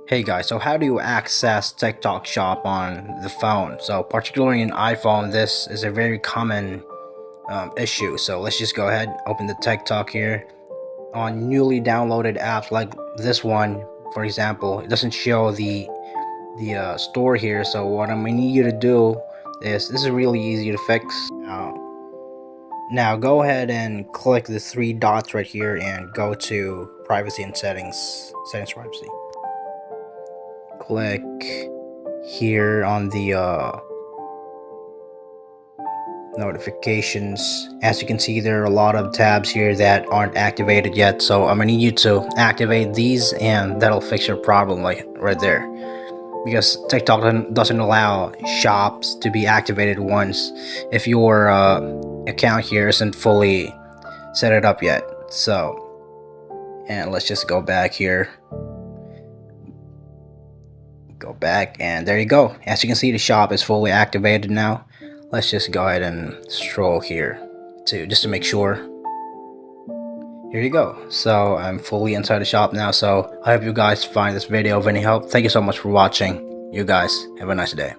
Hey guys, so how do you access TikTok Shop on the phone? So particularly in iPhone, this is a very common issue. So let's just go ahead, open the TikTok here. On newly downloaded apps like this one, for example, it doesn't show the store here. So what I'm gonna need you to do is, this is really easy to fix. Now go ahead and click the three dots right here and go to privacy and settings privacy. Click here on the notifications. As you can see, there are a lot of tabs here that aren't activated yet, so I'm gonna need you to activate these and that'll fix your problem, like right there, because TikTok doesn't allow shops to be activated once if your account here isn't fully set it up yet. So, and let's just go back here, go back, and there you go. As you can see, the shop is fully activated now. Let's just go ahead and stroll here too, just to make sure. Here you go. So I'm fully inside the shop now. So I hope you guys find this video of any help. Thank you so much for watching. You guys have a nice day.